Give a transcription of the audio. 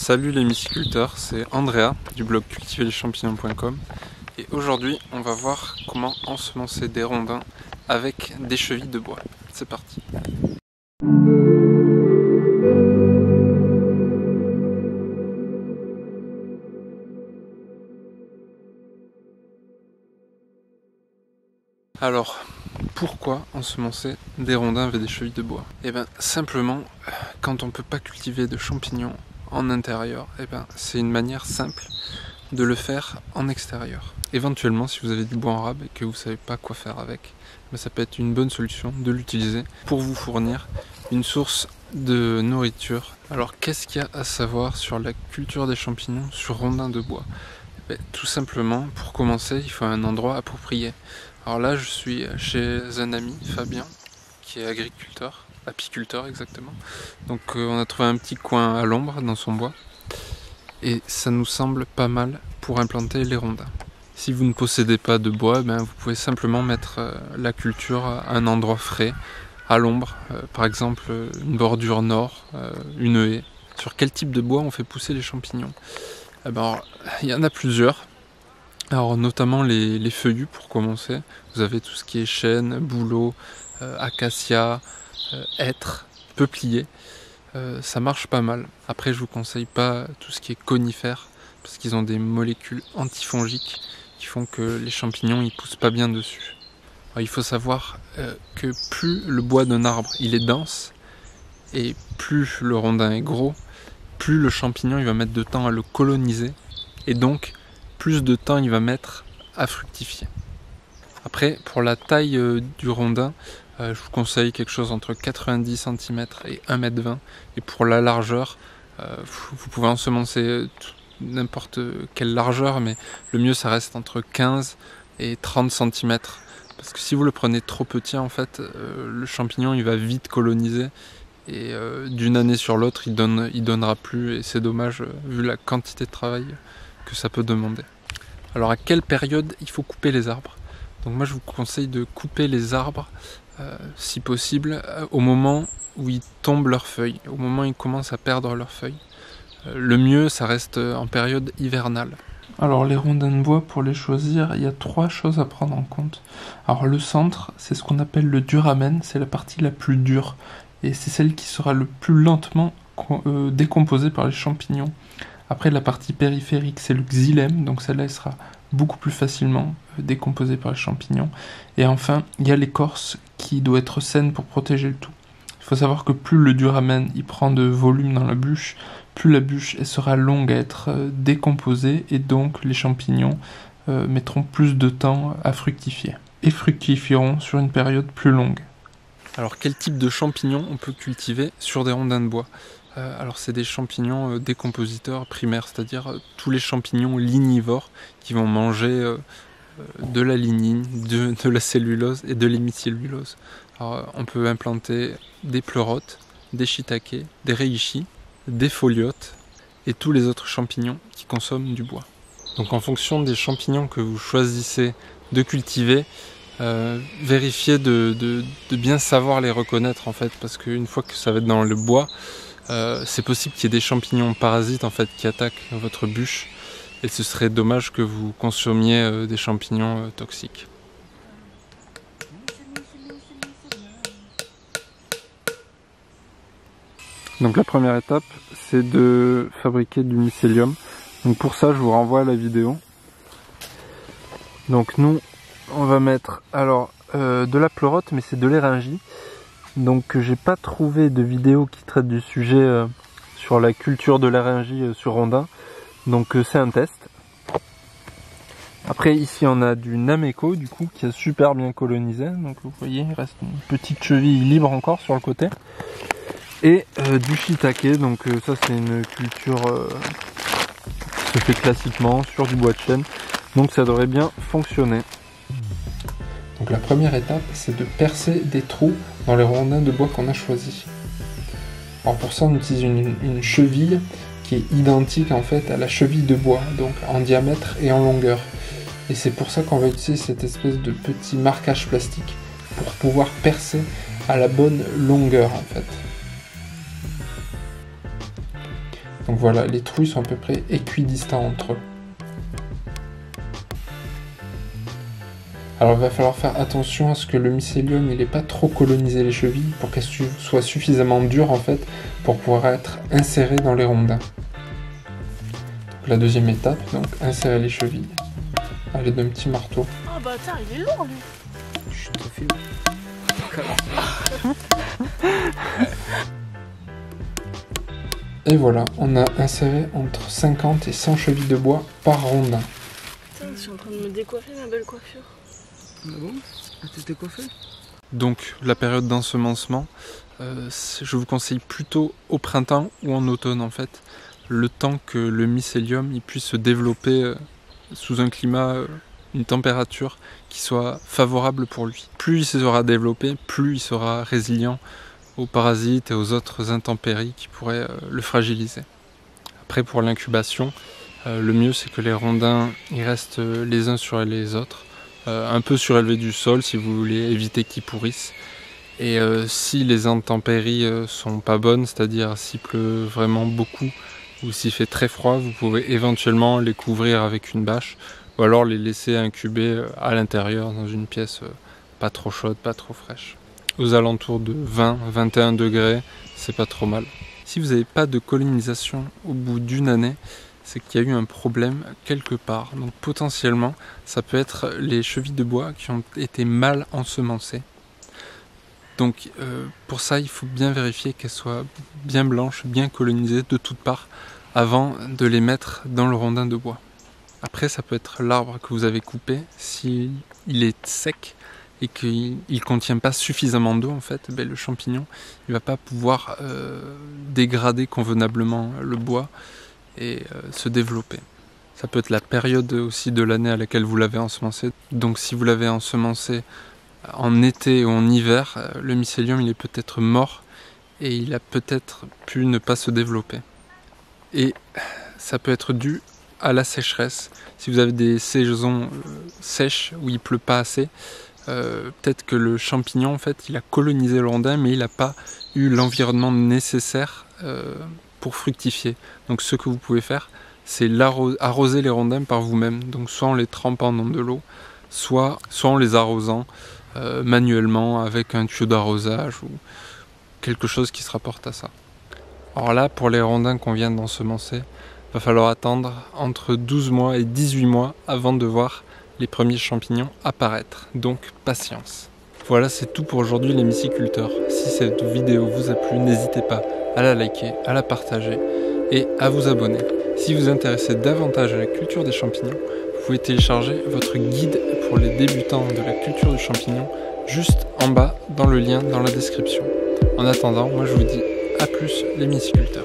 Salut les myciculteurs, c'est Andrea du blog cultiverleschampignons.com et aujourd'hui on va voir comment ensemencer des rondins avec des chevilles de bois. C'est parti. Alors, pourquoi ensemencer des rondins avec des chevilles de bois? Eh bien simplement, quand on ne peut pas cultiver de champignons en intérieur, eh ben, c'est une manière simple de le faire en extérieur. Éventuellement, si vous avez du bois en rab et que vous ne savez pas quoi faire avec, ben, ça peut être une bonne solution de l'utiliser pour vous fournir une source de nourriture. Alors, qu'est-ce qu'il y a à savoir sur la culture des champignons sur rondins de bois? Ben, tout simplement, pour commencer, il faut un endroit approprié. Alors là, je suis chez un ami, Fabien, qui est agriculteur, apiculteur exactement. Donc on a trouvé un petit coin à l'ombre dans son bois. Et ça nous semble pas mal pour implanter les rondins. Si vous ne possédez pas de bois, ben, vous pouvez simplement mettre la culture à un endroit frais, à l'ombre. Par exemple, une bordure nord, une haie. Sur quel type de bois on fait pousser les champignons? Eh ben, alors, il y en a plusieurs. Alors notamment les feuillus pour commencer. Vous avez tout ce qui est chêne, bouleau, acacia, hêtre, peuplier. Ça marche pas mal. Après je vous conseille pas tout ce qui est conifère parce qu'ils ont des molécules antifongiques qui font que les champignons ils poussent pas bien dessus. Alors, il faut savoir que plus le bois d'un arbre il est dense et plus le rondin est gros, plus le champignon il va mettre de temps à le coloniser et donc plus de temps il va mettre à fructifier. Après, pour la taille du rondin, je vous conseille quelque chose entre 90 cm et 1,20 m. Et pour la largeur, vous pouvez ensemencer n'importe quelle largeur, mais le mieux ça reste entre 15 et 30 cm. Parce que si vous le prenez trop petit, en fait, le champignon il va vite coloniser. Et d'une année sur l'autre, il donnera plus. Et c'est dommage vu la quantité de travail que ça peut demander. Alors à quelle période il faut couper les arbres? Donc moi je vous conseille de couper les arbres si possible au moment où ils tombent leurs feuilles, au moment où ils commencent à perdre leurs feuilles. Le mieux ça reste en période hivernale. Alors les rondins de bois, pour les choisir, il y a 3 choses à prendre en compte. Alors le centre, c'est ce qu'on appelle le duramen, c'est la partie la plus dure et c'est celle qui sera le plus lentement décomposée par les champignons. Après, la partie périphérique, c'est le xylème, donc celle-là elle sera beaucoup plus facilement décomposée par les champignons. Et enfin, il y a l'écorce qui doit être saine pour protéger le tout. Il faut savoir que plus le duramen il prend de volume dans la bûche, plus la bûche elle sera longue à être décomposée et donc les champignons mettront plus de temps à fructifier et fructifieront sur une période plus longue. Alors quel type de champignons on peut cultiver sur des rondins de bois? Alors c'est des champignons décompositeurs primaires, c'est-à-dire tous les champignons lignivores qui vont manger de la lignine, de la cellulose et de l'hémicellulose. Alors on peut implanter des pleurotes, des shiitakes, des reishi, des foliotes et tous les autres champignons qui consomment du bois. Donc en fonction des champignons que vous choisissez de cultiver, vérifiez de bien savoir les reconnaître en fait, parce qu'une fois que ça va être dans le bois, c'est possible qu'il y ait des champignons parasites en fait qui attaquent votre bûche et ce serait dommage que vous consommiez des champignons toxiques. Donc la première étape c'est de fabriquer du mycélium. Donc pour ça je vous renvoie à la vidéo. Donc nous on va mettre alors de la pleurote, mais c'est de l'éringie. Donc j'ai pas trouvé de vidéo qui traite du sujet sur la culture de l'éringie sur rondin. Donc c'est un test. Après ici on a du Nameco du coup qui a super bien colonisé. Donc vous voyez il reste une petite cheville libre encore sur le côté. Et du shiitake, donc ça c'est une culture qui se fait classiquement sur du bois de chêne. Donc ça devrait bien fonctionner. Donc la première étape, c'est de percer des trous dans les rondins de bois qu'on a choisis. Alors pour ça, on utilise une cheville qui est identique en fait à la cheville de bois, donc en diamètre et en longueur. Et c'est pour ça qu'on va utiliser cette espèce de petit marquage plastique pour pouvoir percer à la bonne longueur en fait. Donc voilà, les trous sont à peu près équidistants entre eux. Alors il va falloir faire attention à ce que le mycélium n'ait pas trop colonisé les chevilles pour qu'elles soient suffisamment dures en fait pour pouvoir être insérées dans les rondins. Donc la deuxième étape, donc insérer les chevilles à l'aide d'un petit marteau. Ah bah attends, il est lourd lui. Je te filme. Et voilà, on a inséré entre 50 et 100 chevilles de bois par rondin. Putain, je suis en train de me décoiffer ma belle coiffure. Ah bon? Tu t'es coiffé? Donc la période d'ensemencement, je vous conseille plutôt au printemps ou en automne en fait, le temps que le mycélium il puisse se développer sous un climat, une température qui soit favorable pour lui. Plus il se sera développé, plus il sera résilient aux parasites et aux autres intempéries qui pourraient le fragiliser. Après pour l'incubation, le mieux c'est que les rondins ils restent les uns sur les autres, un peu surélevés du sol si vous voulez éviter qu'ils pourrissent. Et si les intempéries sont pas bonnes, c'est-à-dire s'il pleut vraiment beaucoup ou s'il fait très froid, vous pouvez éventuellement les couvrir avec une bâche ou alors les laisser incuber à l'intérieur dans une pièce pas trop chaude, pas trop fraîche. Aux alentours de 20-21 degrés, c'est pas trop mal. Si vous n'avez pas de colonisation au bout d'une année, c'est qu'il y a eu un problème quelque part. Donc potentiellement, ça peut être les chevilles de bois qui ont été mal ensemencées. Donc pour ça, il faut bien vérifier qu'elles soient bien blanches, bien colonisées de toutes parts, avant de les mettre dans le rondin de bois. Après, ça peut être l'arbre que vous avez coupé. S'il est sec et qu'il ne contient pas suffisamment d'eau, en fait, le champignon il ne va pas pouvoir dégrader convenablement le bois et se développer. Ça peut être la période aussi de l'année à laquelle vous l'avez ensemencé. Donc si vous l'avez ensemencé en été ou en hiver, le mycélium il est peut-être mort et il a peut-être pu ne pas se développer. Et ça peut être dû à la sécheresse. Si vous avez des saisons sèches où il pleut pas assez, peut-être que le champignon en fait il a colonisé le rondin mais il n'a pas eu l'environnement nécessaire pour fructifier. Donc ce que vous pouvez faire, c'est arroser les rondins par vous-même. Donc soit en les trempant dans de l'eau, soit en les arrosant manuellement avec un tuyau d'arrosage ou quelque chose qui se rapporte à ça. Alors là, pour les rondins qu'on vient d'ensemencer, il va falloir attendre entre 12 mois et 18 mois avant de voir les premiers champignons apparaître. Donc patience. Voilà, c'est tout pour aujourd'hui les myciculteurs. Si cette vidéo vous a plu, n'hésitez pas à la liker, à la partager et à vous abonner. Si vous vous intéressez davantage à la culture des champignons, vous pouvez télécharger votre guide pour les débutants de la culture du champignon juste en bas dans le lien dans la description. En attendant, moi je vous dis à plus les myciculteurs.